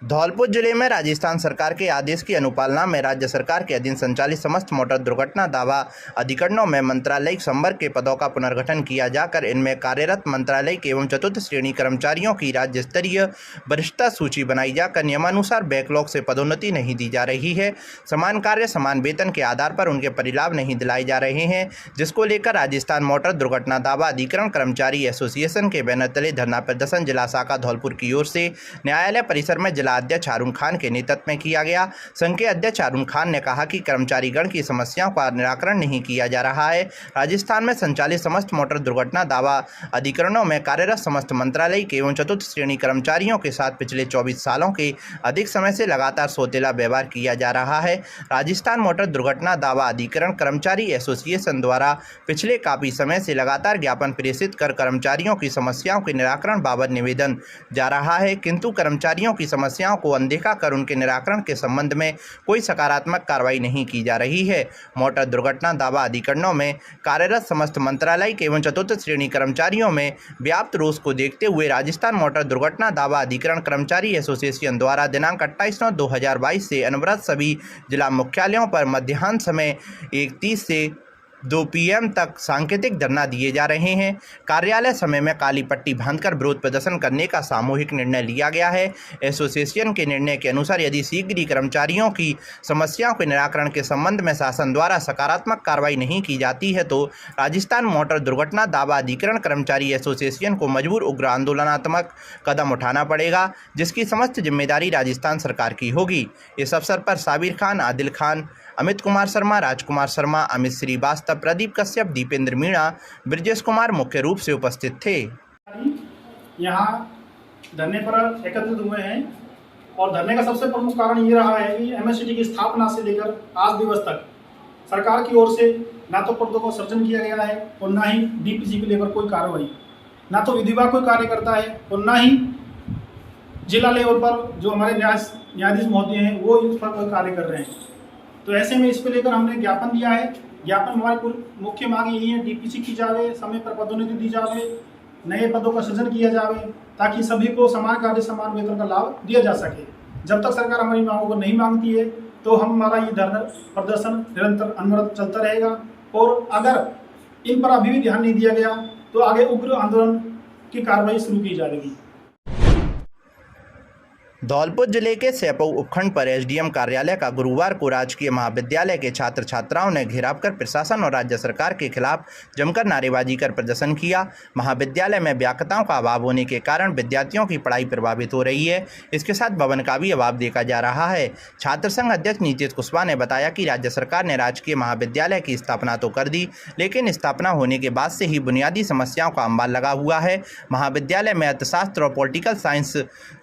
धौलपुर जिले में राजस्थान सरकार के आदेश की अनुपालना में राज्य सरकार के अधीन संचालित समस्त मोटर दुर्घटना दावा अधिकरणों में मंत्रालयिक संवर्ग के पदों का पुनर्गठन किया जाकर इनमें कार्यरत मंत्रालयिक एवं चतुर्थ श्रेणी कर्मचारियों की राज्य स्तरीय वरिष्ठता सूची बनाई जाकर नियमानुसार बैकलॉग से पदोन्नति नहीं दी जा रही है। समान कार्य समान वेतन के आधार पर उनके परिलाभ नहीं दिलाए जा रहे हैं, जिसको लेकर राजस्थान मोटर दुर्घटना दावा अधिकरण कर्मचारी एसोसिएशन के बैनर तले धरना प्रदर्शन जिला शाखा धौलपुर की ओर से न्यायालय परिसर में जिला अध्यक्ष हारून खान के नेतृत्व में किया गया। संघ के अध्यक्ष हारून खान ने कहा कि कर्मचारीगण की समस्याओं का निराकरण नहीं किया जा रहा है। राजस्थान में संचालित समस्त मोटर दुर्घटना दावा अधिकरणों में कार्यरत समस्त मंत्रालयिक एवं चतुर्थ श्रेणी कर्मचारियों के साथ पिछले 24 सालों के अधिक समय से लगातार सौतेला व्यवहार किया जा रहा है। राजस्थान मोटर दुर्घटना दावा अधिकरण कर्मचारी एसोसिएशन द्वारा पिछले काफी समय से लगातार ज्ञापन प्रेषित कर कर्मचारियों की समस्याओं के निराकरण बाबत निवेदन जा रहा है, किंतु कर्मचारियों की समस्याओं को अनदेखा कर उनके निराकरण के संबंध में कोई सकारात्मक कार्रवाई नहीं की जा रही है। मोटर दुर्घटना दावा अधिकरणों में कार्यरत समस्त मंत्रालयिक एवं चतुर्थ श्रेणी कर्मचारियों में व्याप्त रोष को देखते हुए राजस्थान मोटर दुर्घटना दावा अधिकरण कर्मचारी एसोसिएशन द्वारा दिनांक 28/9/2022 से अनवरत सभी जिला मुख्यालयों पर मध्याह्न समय 1:30 से 2 PM तक सांकेतिक धरना दिए जा रहे हैं। कार्यालय समय में काली पट्टी बांधकर विरोध प्रदर्शन करने का सामूहिक निर्णय लिया गया है। एसोसिएशन के निर्णय के अनुसार यदि शीघ्र ही कर्मचारियों की समस्याओं के निराकरण के संबंध में शासन द्वारा सकारात्मक कार्रवाई नहीं की जाती है तो राजस्थान मोटर दुर्घटना दावा अधिकरण कर्मचारी एसोसिएशन को मजबूर उग्र आंदोलनात्मक कदम उठाना पड़ेगा, जिसकी समस्त जिम्मेदारी राजस्थान सरकार की होगी। इस अवसर पर साबिर खान, आदिल खान, अमित कुमार शर्मा, राजकुमार शर्मा, अमित श्रीवास्तव, प्रदीप कश्यप, दीपेंद्र मीणा, ब्रजेश कुमार मुख्य रूप से उपस्थित थे। यहाँ धरने पर एकत्रित हुए हैं और धरने का सबसे प्रमुख कारण ये रहा है कि एमएससीटी की स्थापना से लेकर आज दिवस तक सरकार की ओर से ना तो पदों को सृजन किया गया है और ना ही डीपीसी को लेकर कोई कार्रवाई, ना तो विधि विभाग कोई कार्य करता है और ना ही जिला लेवल पर जो हमारे न्यायाधीश महोदय हैं वो इस पर कार्य कर रहे हैं। तो ऐसे में इसको लेकर हमने ज्ञापन दिया है। ज्ञापन हमारी मुख्य मांग यही है, डीपीसी की जावे, समय पर पदोन्नति दी जावे, नए पदों का सृजन किया जावे ताकि सभी को समान कार्य समान वेतन का लाभ दिया जा सके। जब तक सरकार हमारी मांगों को नहीं मांगती है तो हमारा ये धरना प्रदर्शन निरंतर अनवरत चलता रहेगा और अगर इन पर अभी भी ध्यान नहीं दिया गया तो आगे उग्र आंदोलन की कार्रवाई शुरू की जाएगी। धौलपुर जिले के सेपऊ उपखंड पर एसडीएम कार्यालय का गुरुवार को राजकीय महाविद्यालय के छात्र छात्राओं ने घेराव कर प्रशासन और राज्य सरकार के खिलाफ जमकर नारेबाजी कर प्रदर्शन किया। महाविद्यालय में व्याख्याताओं का अभाव होने के कारण विद्यार्थियों की पढ़ाई प्रभावित हो रही है। इसके साथ भवन का भी अभाव देखा जा रहा है। छात्र संघ अध्यक्ष नीतीश कुशवाहा ने बताया कि राज्य सरकार ने राजकीय महाविद्यालय की स्थापना तो कर दी, लेकिन स्थापना होने के बाद से ही बुनियादी समस्याओं का अंबार लगा हुआ है। महाविद्यालय में अर्थशास्त्र और पॉलिटिकल साइंस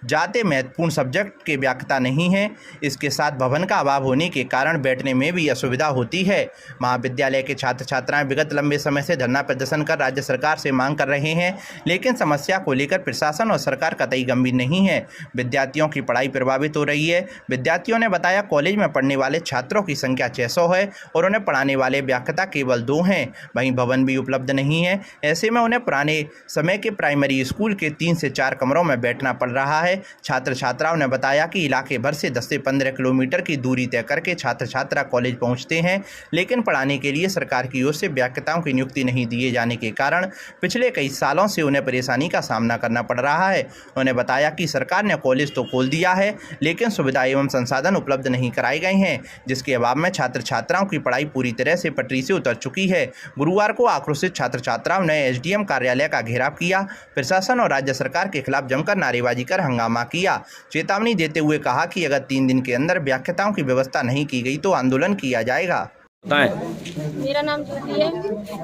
जाते महत्वपूर्ण सब्जेक्ट के व्याख्याता नहीं है। इसके साथ भवन का अभाव होने के कारण बैठने में भी असुविधा होती है। महाविद्यालय के छात्र छात्राएं विगत लंबे समय से धरना प्रदर्शन कर राज्य सरकार से मांग कर रहे हैं, लेकिन समस्या को लेकर प्रशासन और सरकार कतई गंभीर नहीं है। विद्यार्थियों की पढ़ाई प्रभावित हो रही है। विद्यार्थियों ने बताया कॉलेज में पढ़ने वाले छात्रों की संख्या 600 है और उन्हें पढ़ाने वाले व्याख्याता केवल 2 हैं। वहीं भवन भी उपलब्ध नहीं है। ऐसे में उन्हें पुराने समय के प्राइमरी स्कूल के 3 से 4 कमरों में बैठना पड़ रहा है। छात्र छात्राओं ने बताया कि इलाके भर से 10 से 15 किलोमीटर की दूरी तय करके छात्र छात्रा कॉलेज पहुंचते हैं, लेकिन पढ़ाने के लिए सरकार की ओर से व्याख्याताओं की नियुक्ति नहीं दिए जाने के कारण पिछले कई सालों से उन्हें परेशानी का सामना करना पड़ रहा है। उन्होंने बताया कि सरकार ने कॉलेज तो खोल दिया है, लेकिन सुविधा एवं संसाधन उपलब्ध नहीं कराए गए हैं, जिसके अभाव में छात्र छात्राओं की पढ़ाई पूरी तरह से पटरी से उतर चुकी है। गुरुवार को आक्रोशित छात्र छात्राओं ने एसडीएम कार्यालय का घेराव किया। प्रशासन और राज्य सरकार के खिलाफ जमकर नारेबाजी कर हंगामा किया। चेतावनी देते हुए कहा कि अगर 3 दिन के अंदर व्याख्याताओं की व्यवस्था नहीं की गई तो आंदोलन किया जाएगा। मेरा नाम ज्योति है,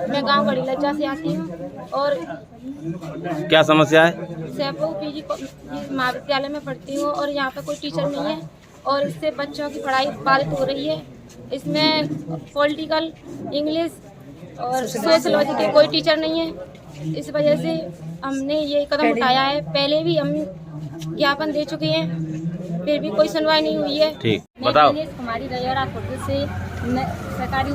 मैं गांव बड़ी लज्जा से आती हूँ और क्या समस्या है? सेपऊ पीजी महाविद्यालय में पढ़ती हूँ और यहाँ पे कोई टीचर नहीं है और इससे बच्चों की पढ़ाई बाधित हो रही है। इसमें पॉलिटिकल, इंग्लिश और सोशलॉजी के कोई टीचर नहीं है। इस वजह से हमने ये कदम उठाया है। पहले भी हम ज्ञापन दे चुके हैं, फिर भी कोई सुनवाई नहीं हुई है। ठीक, बताओ। हमारी रजौरा खुर्द से मैं सरकारी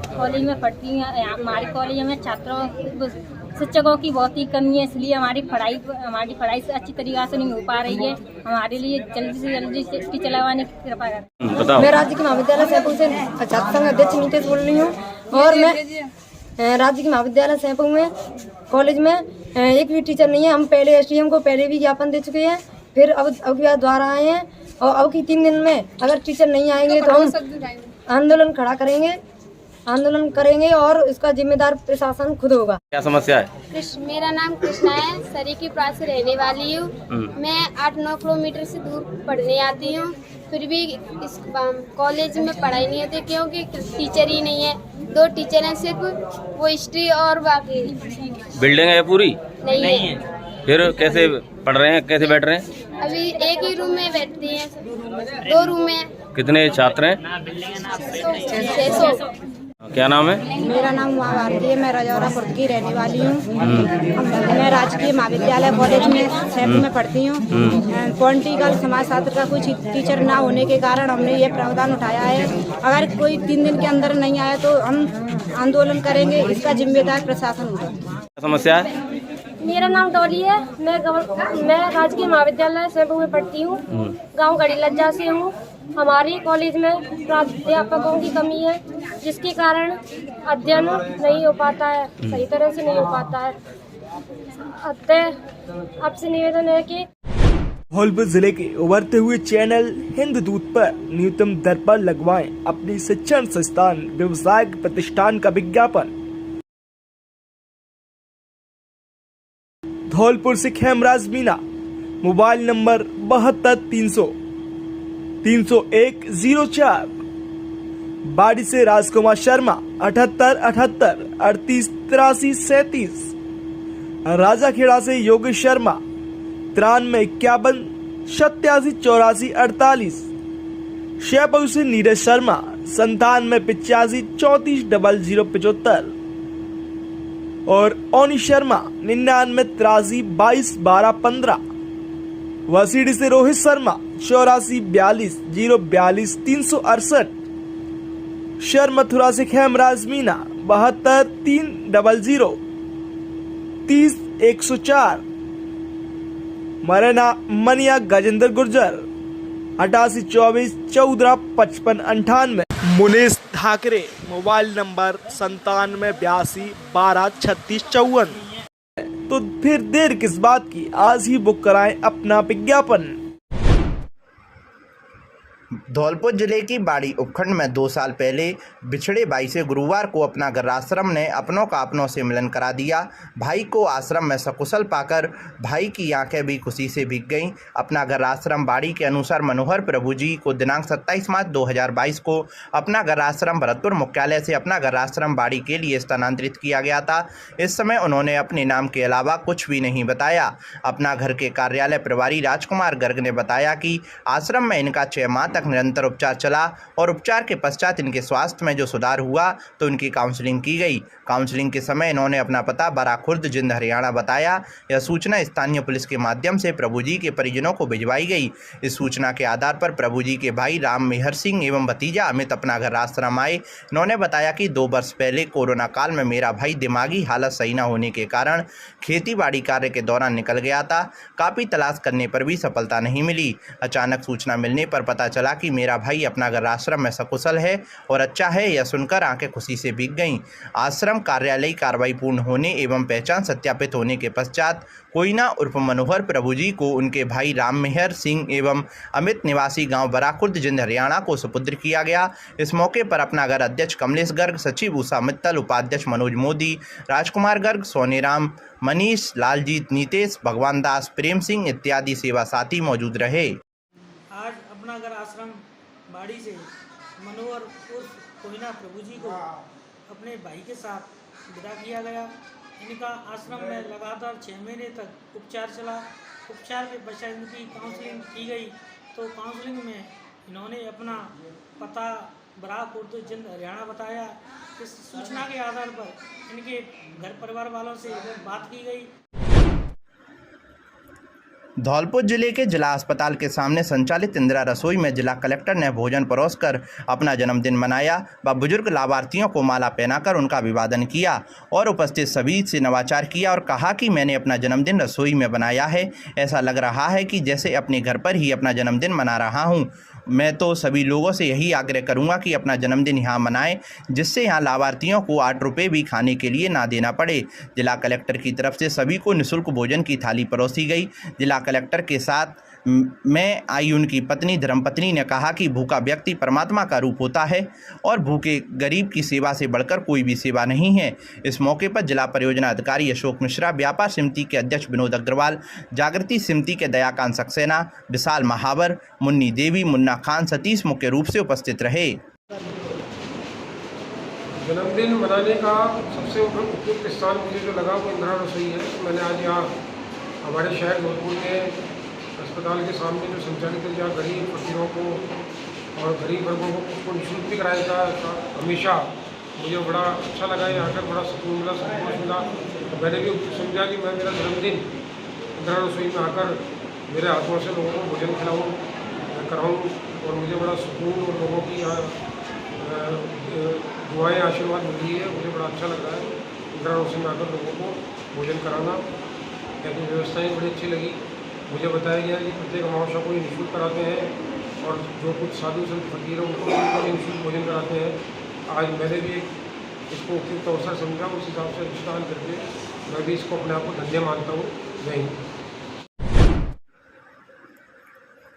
कॉलेज में पढ़ती हूँ। हमारे कॉलेज में छात्रों शिक्षकों की बहुत ही कमी है, इसलिए हमारी पढ़ाई से अच्छी तरीक़ा से नहीं हो पा रही है। हमारे लिए जल्दी से जल्दी टीचर लगवाने की कृपा करें। बताओ। मैं राज्य के महाविद्यालय सैफू से छात्र संघ अध्यक्ष नीतीश बोल रही हूँ और मैं राज्य के महाविद्यालय सैफू में कॉलेज में एक भी टीचर नहीं है। हम पहले SDM को पहले भी ज्ञापन दे चुके हैं, फिर अब द्वारा आए हैं और अब की 3 दिन में अगर टीचर नहीं आएंगे तो हम आंदोलन करेंगे और इसका जिम्मेदार प्रशासन खुद होगा। क्या समस्या है? मेरा नाम कृष्णा है, सरीकी प्रांत से रहने वाली हूँ। मैं 8-9 किलोमीटर से दूर पढ़ने आती हूँ, फिर भी इस कॉलेज में पढ़ाई नहीं होती क्योंकि टीचर ही नहीं है। 2 टीचर हैं सिर्फ, वो हिस्ट्री और बाकी बिल्डिंग है पूरी? नहीं है। फिर कैसे पढ़ रहे हैं, कैसे बैठ रहे हैं? अभी एक ही रूम में बैठते हैं, 2 रूम में। कितने छात्र हैं? 600। क्या नाम है? मेरा नाम उमा भारती है, मैं रजौरा खुर्द की रहने वाली हूँ। मैं राजकीय महाविद्यालय कॉलेज में सैफू में पढ़ती हूँ। पॉलिटिकल समाज शास्त्र का कुछ टीचर ना होने के कारण हमने ये प्रावधान उठाया है। अगर कोई 3 दिन के अंदर नहीं आया तो हम आंदोलन करेंगे, इसका जिम्मेदार प्रशासन होगा। क्या समस्या है? मेरा नाम डॉली है, मैं राजकीय महाविद्यालय सैफू में पढ़ती हूँ। गांव गड़ी लज्जा से हूँ। हमारे कॉलेज में प्राध्यापकों की कमी है, जिसके कारण अध्ययन नहीं हो पाता है, सही तरह से नहीं हो पाता है। अतः आपसे निवेदन है कि धौलपुर जिले के उभरते हुए चैनल हिंददूत पर न्यूनतम दर पर लगवाएं अपनी शिक्षण संस्थान व्यवसायिक प्रतिष्ठान का विज्ञापन। धौलपुर से खेमराज मीना, मोबाइल नंबर 72 300 301 04। बाड़ी से राजकुमार शर्मा 78 78 38 83 37। राजाखेड़ा से योगेश शर्मा 93 51 87 84 48। शेपऊ से नीरज शर्मा 97 85 34 00 75 और ओनी शर्मा 99 83 22 12 15। वसीडी से रोहित शर्मा 84 42 042 368। शर मथुरा से खेमराज मीना 72 300 30 104। मरना मनिया गजेंद्र गुर्जर 88 24 14 55 98। Munish Thackeray, mobile number 97 82 12 36 54। तो फिर देर किस बात की, आज ही बुक कराएं अपना विज्ञापन। धौलपुर जिले की बाड़ी उपखंड में 2 साल पहले बिछड़े भाई से गुरुवार को अपना घर आश्रम ने अपनों का अपनों से मिलन करा दिया। भाई को आश्रम में सकुशल पाकर भाई की आंखें भी खुशी से भीग गईं। अपना घर आश्रम बाड़ी के अनुसार मनोहर प्रभु जी को दिनांक 27 मार्च 2022 को अपना घर आश्रम भरतपुर मुख्यालय से अपना घर आश्रम बाड़ी के लिए स्थानांतरित किया गया था। इस समय उन्होंने अपने नाम के अलावा कुछ भी नहीं बताया। अपना घर के कार्यालय प्रभारी राजकुमार गर्ग ने बताया कि आश्रम में इनका 6 माह तक निरंतर उपचार चला और उपचार के पश्चात इनके स्वास्थ्य में जो सुधार हुआ तो इनकी काउंसलिंग की गई। काउंसलिंग के समय इन्होंने अपना पता बराखुर्द जिंद हरियाणा बताया। यह सूचना स्थानीय पुलिस के माध्यम से प्रभु जी के परिजनों को भिजवाई गई। इस सूचना के आधार पर प्रभु जी के भाई राम मेहर सिंह एवं भतीजा अमित अपना घर आश्रम आए। इन्होंने बताया कि 2 वर्ष पहले कोरोना काल में मेरा भाई दिमागी हालत सही न होने के कारण खेती बाड़ी कार्य के दौरान निकल गया था। काफ़ी तलाश करने पर भी सफलता नहीं मिली। अचानक सूचना मिलने पर पता चला कि मेरा भाई अपना घर आश्रम में सकुशल है और अच्छा है। यह सुनकर आंखें खुशी से भीग गईं। आश्रम कार्यालयी कार्रवाई पूर्ण होने एवं पहचान सत्यापित होने के पश्चात कोयना उर्फ मनोहर प्रभु जी को उनके भाई राम मेहर सिंह एवं अमित निवासी गांव बराखुर्द जिंद हरियाणा को सुपुत्र किया गया। इस मौके पर अपना घर अध्यक्ष कमलेश गर्ग, सचिव उषा मित्तल, उपाध्यक्ष मनोज मोदी, राजकुमार गर्ग, सोनीराम, मनीष, लालजीत, नीतेश, भगवान दास, प्रेम सिंह इत्यादि सेवा साथी मौजूद रहे। आज अपना घर आश्रम बाड़ी से मनोहर उर्फ कोयना प्रभु जी को अपने भाई के साथ विदा किया गया। इनका आश्रम में लगातार 6 महीने तक उपचार चला। उपचार के पश्चात इनकी काउंसलिंग की गई तो काउंसलिंग में इन्होंने अपना पता बराखुर्द जिंद हरियाणा बताया। इस सूचना के आधार पर इनके घर परिवार वालों से बात की गई। धौलपुर जिले के जिला अस्पताल के सामने संचालित इंदिरा रसोई में जिला कलेक्टर ने भोजन परोसकर अपना जन्मदिन मनाया व बुजुर्ग लाभार्थियों को माला पहनाकर उनका अभिवादन किया और उपस्थित सभी से नवाचार किया और कहा कि मैंने अपना जन्मदिन रसोई में बनाया है। ऐसा लग रहा है कि जैसे अपने घर पर ही अपना जन्मदिन मना रहा हूँ। मैं तो सभी लोगों से यही आग्रह करूंगा कि अपना जन्मदिन यहाँ मनाएं, जिससे यहाँ लाभार्थियों को 8 रुपये भी खाने के लिए ना देना पड़े। जिला कलेक्टर की तरफ से सभी को निःशुल्क भोजन की थाली परोसी गई। जिला कलेक्टर के साथ में आई उनकी पत्नी धर्मपत्नी ने कहा कि भूखा व्यक्ति परमात्मा का रूप होता है और भूखे गरीब की सेवा से बढ़कर कोई भी सेवा नहीं है। इस मौके पर जिला परियोजना अधिकारी अशोक मिश्रा, व्यापार समिति के अध्यक्ष विनोद अग्रवाल, जागृति समिति के दयाकांत सक्सेना, विशाल महावर, मुन्नी देवी, मुन्ना खान, सतीश मुख्य रूप से उपस्थित रहे। जन्मदिन मनाने का सबसे उपयुक्त स्थान मुझे जो लगा वो इंदिरा रसोई है। मैंने आज यहाँ हमारे शहर धौलपुर में अस्पताल के सामने जो संचालित है, जहाँ गरीब फकीरों को और गरीब वर्गों को उसको निःशुल्क भी कराया था, हमेशा मुझे बड़ा अच्छा लगा। यहाँ आकर बड़ा सुकून मिला, संतोष मिला। तो मैंने भी समझा कि मैं मेरा जन्मदिन इंदिरा रसोई में आकर मेरे हाथों से लोगों को भोजन खिलाऊँ, कराऊँ और मुझे बड़ा सुकून और लोगों की दुआएं आशीर्वाद मिल रही है। मुझे बड़ा अच्छा लग रहा है इंदिरा रसोई में आकर लोगों को भोजन कराना। क्योंकि व्यवस्थाएँ बड़ी अच्छी लगी। मुझे बताया गया कि प्रत्येक अमावस्या को निःशुल्क कराते हैं और जो कुछ साधु संत फकीर हैं उनको निःशुल्क भोजन कराते हैं। आज मैंने भी इसको उपयुक्त अवसर समझा, उस हिसाब से अनुष्ठान करके मैं भी इसको अपने आप को धन्य मानता हूँ। जय हिंद।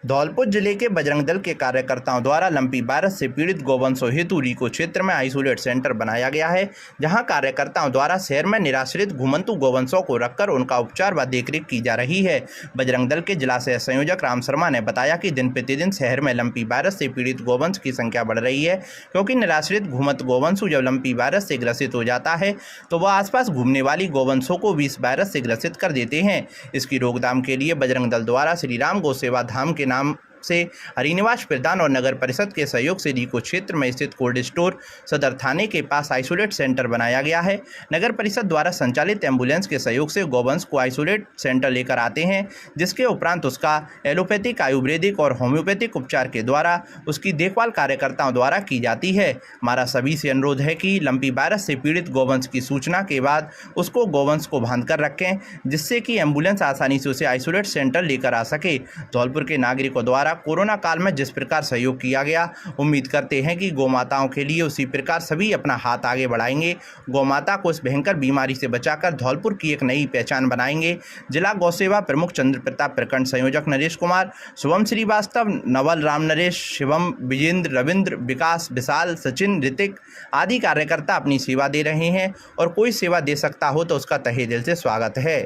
धौलपुर जिले के बजरंग दल के कार्यकर्ताओं द्वारा लंपी वायरस से पीड़ित गौवंशों हेतु रीको क्षेत्र में आइसोलेट सेंटर बनाया गया है, जहां कार्यकर्ताओं द्वारा शहर में निराश्रित घुमंतु गौवंशों को रखकर उनका उपचार व देखरेख की जा रही है। बजरंग दल के जिला सह संयोजक राम शर्मा ने बताया कि दिन प्रतिदिन शहर में लंपी वायरस से पीड़ित गौवंश की संख्या बढ़ रही है, क्योंकि निराश्रित घुमंत गौवंशु जब लंपी वायरस से ग्रसित हो जाता है तो वह आसपास घूमने वाली गौवंशों को भी इस वायरस से ग्रसित कर देते हैं। इसकी रोकथाम के लिए बजरंग दल द्वारा श्री राम गौ सेवा धाम के नाम से हरिनिवास प्रधान और नगर परिषद के सहयोग से रीको क्षेत्र में स्थित कोल्ड स्टोर सदर थाने के पास आइसोलेट सेंटर बनाया गया है। नगर परिषद द्वारा संचालित एम्बुलेंस के सहयोग से गौवंश को आइसोलेट सेंटर लेकर आते हैं, जिसके उपरांत उसका एलोपैथिक, आयुर्वेदिक और होम्योपैथिक उपचार के द्वारा उसकी देखभाल कार्यकर्ताओं द्वारा की जाती है। हमारा सभी से अनुरोध है कि लंपी वायरस से पीड़ित गौवंश की सूचना के बाद उसको गौवंश को बांधकर रखें, जिससे कि एम्बुलेंस आसानी से उसे आइसोलेट सेंटर लेकर आ सके। धौलपुर के नागरिकों द्वारा कोरोना काल में जिस प्रकार सहयोग किया गया, उम्मीद करते हैं कि गौ माताओं के लिए उसी प्रकार सभी अपना हाथ आगे बढ़ाएंगे। गौ माता को इस भयंकर बीमारी से बचाकर धौलपुर की एक नई पहचान बनाएंगे। जिला गौ सेवा प्रमुख चंद्र प्रताप, प्रखंड संयोजक नरेश कुमार, शुभम श्रीवास्तव, नवल, राम नरेश, शिवम, विजेंद्र, रविंद्र, विकास, विशाल, सचिन, ऋतिक आदि कार्यकर्ता अपनी सेवा दे रहे हैं और कोई सेवा दे सकता हो तो उसका तहे दिल से स्वागत है।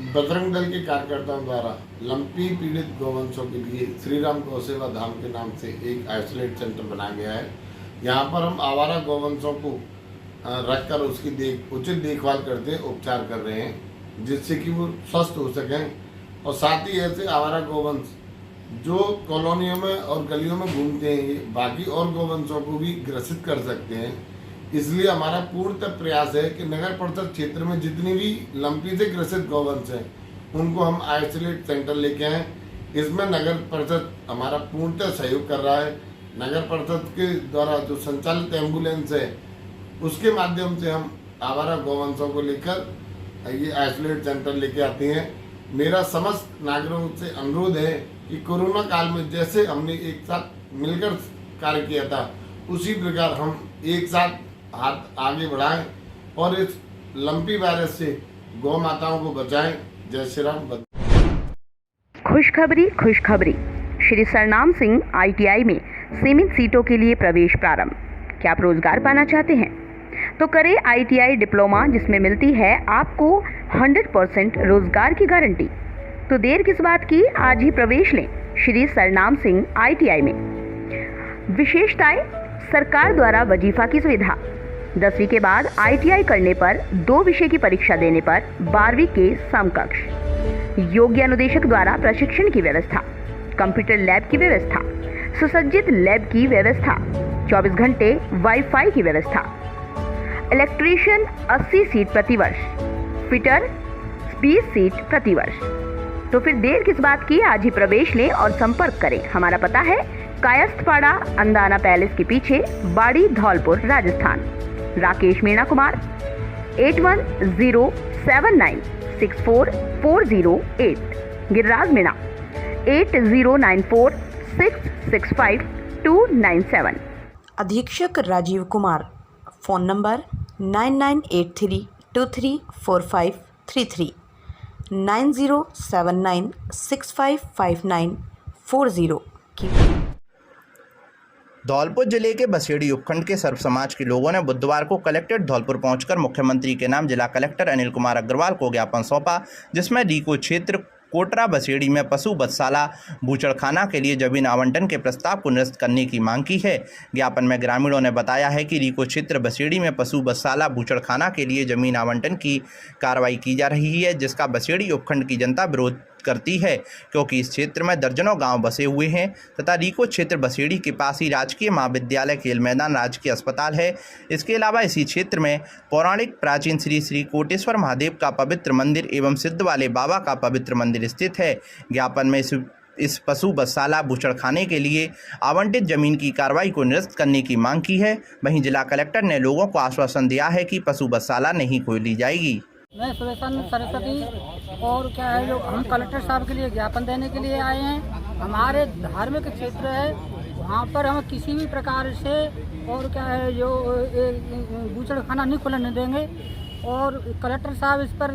बजरंग दल के कार्यकर्ताओं द्वारा लंपी पीड़ित गौवंशों के लिए श्री राम गौ सेवा धाम के नाम से एक आइसोलेट सेंटर बनाया गया है। यहाँ पर हम आवारा गौवंशों को रखकर उसकी उचित देखभाल करते उपचार कर रहे हैं, जिससे कि वो स्वस्थ हो सकें। और साथ ही ऐसे आवारा गौवंश जो कॉलोनियों में और गलियों में घूमते हैं, ये बाकी और गौवंशों को भी ग्रसित कर सकते हैं। इसलिए हमारा पूर्णतः प्रयास है कि नगर परिषद क्षेत्र में जितनी भी लंपी से ग्रसित गौवंश हैं उनको हम आइसोलेट सेंटर लेके आए। इसमें नगर परिषद हमारा पूर्णतः सहयोग कर रहा है। नगर परिषद के द्वारा जो संचालित एम्बुलेंस है उसके माध्यम से हम आवारा गौवंशों को लेकर ये आइसोलेट सेंटर लेके आते हैं। मेरा समस्त नागरिकों से अनुरोध है कि कोरोना काल में जैसे हमने एक साथ मिलकर कार्य किया था, उसी प्रकार हम एक साथ हाथ आगे बढ़ाएं और इस लंपी वायरस से गौ माताओं को बचाएं। जय श्री राम। खुशखबरी। श्री सरनाम सिंह ITI में सीमित सीटों के लिए प्रवेश प्रारंभ। क्या आप रोजगार पाना चाहते हैं तो करें ITI डिप्लोमा, जिसमें मिलती है आपको 100% रोजगार की गारंटी। तो देर किस बात की, आज ही प्रवेश लें श्री सरनाम सिंह ITI में। विशेषताएं: सरकार द्वारा वजीफा की सुविधा, 10वीं के बाद ITI करने पर 2 विषय की परीक्षा देने पर 12वीं के समकक्ष, योग्य अनुदेशक द्वारा प्रशिक्षण की व्यवस्था, कंप्यूटर लैब की व्यवस्था, सुसज्जित लैब की व्यवस्था, 24 घंटे वाईफाई की व्यवस्था, इलेक्ट्रीशियन 80 सीट प्रति वर्ष, फिटर 20 सीट प्रतिवर्ष। तो फिर देर किस बात की, आज ही प्रवेश लें और संपर्क करें। हमारा पता है कायस्थपाड़ा, अंदाना पैलेस के पीछे, बाड़ी, धौलपुर, राजस्थान। राकेश मीणा कुमार 8107964408, गिरिराज मीणा 8094665297। अधीक्षक राजीव कुमार, फ़ोन नंबर 9983234533, 9079655940 की। धौलपुर जिले के बसेड़ी उपखंड के सर्व समाज के लोगों ने बुधवार को कलेक्ट्रेट धौलपुर पहुंचकर मुख्यमंत्री के नाम जिला कलेक्टर अनिल कुमार अग्रवाल को ज्ञापन सौंपा, जिसमें रीको क्षेत्र कोटरा बसेड़ी में पशु बधशाला बूचड़खाना के लिए जमीन आवंटन के प्रस्ताव को निरस्त करने की मांग की है। ज्ञापन में ग्रामीणों ने बताया है कि रीको क्षेत्र बसेड़ी में पशु बधशाला बूचड़खाना के लिए जमीन आवंटन की कार्रवाई की जा रही है, जिसका बसेड़ी उपखंड की जनता विरोध करती है, क्योंकि इस क्षेत्र में दर्जनों गांव बसे हुए हैं तथा रीको क्षेत्र बसेड़ी के पास ही राजकीय महाविद्यालय, खेल मैदान, राजकीय अस्पताल है। इसके अलावा इसी क्षेत्र में पौराणिक प्राचीन श्री श्री कोटेश्वर महादेव का पवित्र मंदिर एवं सिद्ध वाले बाबा का पवित्र मंदिर स्थित है। ज्ञापन में इस पशु बधशाला बूचड़खाने के लिए आवंटित जमीन की कार्रवाई को निरस्त करने की मांग की है। वहीं जिला कलेक्टर ने लोगों को आश्वासन दिया है कि पशु बधशाला नहीं खोली जाएगी। मैं सुरेशन सरस्वती, और क्या है जो हम कलेक्टर साहब के लिए ज्ञापन देने के लिए आए हैं। हमारे धार्मिक क्षेत्र है, वहाँ पर हम किसी भी प्रकार से और क्या है जो बूचड़खाना नहीं खुलने देंगे, और कलेक्टर साहब इस पर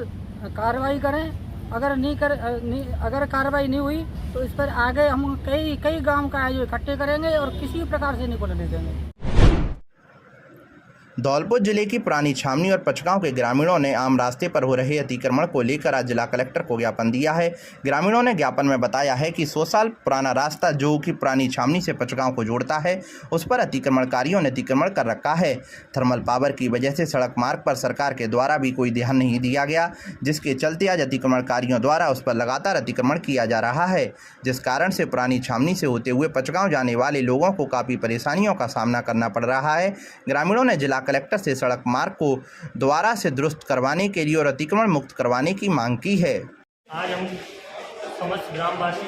कार्रवाई करें। अगर कार्रवाई नहीं हुई तो इस पर आगे हम कई गांव का जो इकट्ठे करेंगे और किसी भी प्रकार से नहीं खुलने देंगे। धौलपुर जिले की पुरानी छावनी और पचगांव के ग्रामीणों ने आम रास्ते पर हो रहे अतिक्रमण को लेकर आज जिला कलेक्टर को ज्ञापन दिया है। ग्रामीणों ने ज्ञापन में बताया है कि 100 साल पुराना रास्ता जो कि पुरानी छावनी से पचगांव को जोड़ता है, उस पर अतिक्रमणकारियों ने अतिक्रमण कर रखा है। थर्मल पावर की वजह से सड़क मार्ग पर सरकार के द्वारा भी कोई ध्यान नहीं दिया गया, जिसके चलते आज अतिक्रमणकारियों द्वारा उस पर लगातार अतिक्रमण किया जा रहा है, जिस कारण से पुरानी छावनी से होते हुए पचगांव जाने वाले लोगों को काफ़ी परेशानियों का सामना करना पड़ रहा है। ग्रामीणों ने जिला कलेक्टर से सड़क मार्ग को दोबारा से दुरुस्त करवाने के लिए और अतिक्रमण मुक्त करवाने की मांग की है। आज हम समस्त ग्रामवासी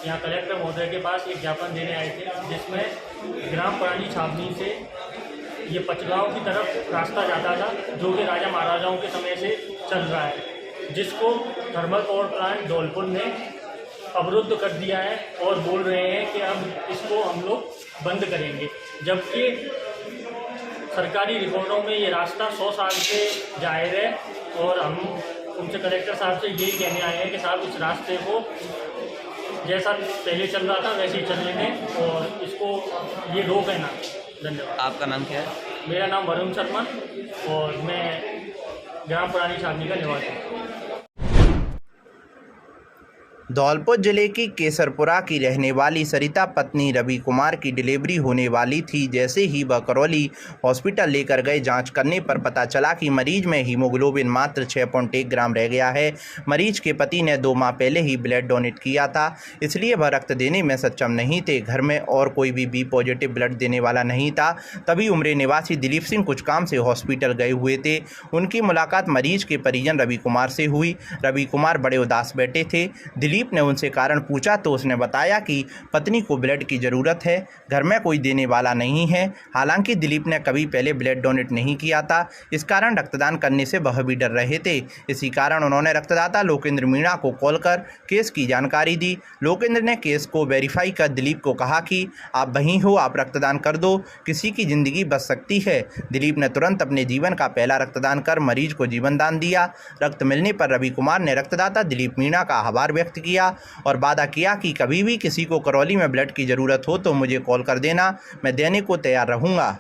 यहाँ कलेक्टर महोदय के पास एक ज्ञापन देने आए थे, जिसमें ग्राम पुरानी छावनी से ये पचगांव की तरफ रास्ता जाता था, जो कि राजा महाराजाओं के समय से चल रहा है, जिसको थर्मल पावर प्लांट धौलपुर ने अवरुद्ध कर दिया है और बोल रहे हैं कि अब इसको हम लोग बंद करेंगे, जबकि सरकारी रिकॉर्डों में ये रास्ता 100 साल से जाहिर है। और हम उनसे कलेक्टर साहब से यही कहने आए हैं कि साहब इस रास्ते को जैसा पहले चल रहा था वैसे ही चलने दें और इसको ये रोकें ना। धन्यवाद। आपका नाम क्या है? मेरा नाम वरुण शर्मा और मैं ग्राम पुरानी छावनी का निवासी हूँ। धौलपुर जिले की केसरपुरा की रहने वाली सरिता पत्नी रवि कुमार की डिलीवरी होने वाली थी। जैसे ही वह करौली हॉस्पिटल लेकर गए, जांच करने पर पता चला कि मरीज में हीमोग्लोबिन मात्र 6.1 ग्राम रह गया है। मरीज के पति ने 2 माह पहले ही ब्लड डोनेट किया था, इसलिए वह रक्त देने में सक्षम नहीं थे। घर में और कोई भी बी पॉजिटिव ब्लड देने वाला नहीं था। तभी उमरे निवासी दिलीप सिंह कुछ काम से हॉस्पिटल गए हुए थे। उनकी मुलाकात मरीज के परिजन रवि कुमार से हुई। रवि कुमार बड़े उदास बैठे थे। दिलीप ने उनसे कारण पूछा तो उसने बताया कि पत्नी को ब्लड की ज़रूरत है, घर में कोई देने वाला नहीं है। हालांकि दिलीप ने कभी पहले ब्लड डोनेट नहीं किया था, इस कारण रक्तदान करने से वह भी डर रहे थे। इसी कारण उन्होंने रक्तदाता लोकेंद्र मीणा को कॉल कर केस की जानकारी दी। लोकेंद्र ने केस को वेरीफाई कर दिलीप को कहा कि आप वहीं हो, आप रक्तदान कर दो, किसी की ज़िंदगी बच सकती है। दिलीप ने तुरंत अपने जीवन का पहला रक्तदान कर मरीज को जीवन दान दिया। रक्त मिलने पर रवि कुमार ने रक्तदाता दिलीप मीणा का आभार व्यक्त किया और वादा किया कि कभी भी किसी को करौली में ब्लड की ज़रूरत हो तो मुझे कॉल कर देना, मैं देने को तैयार रहूँगा।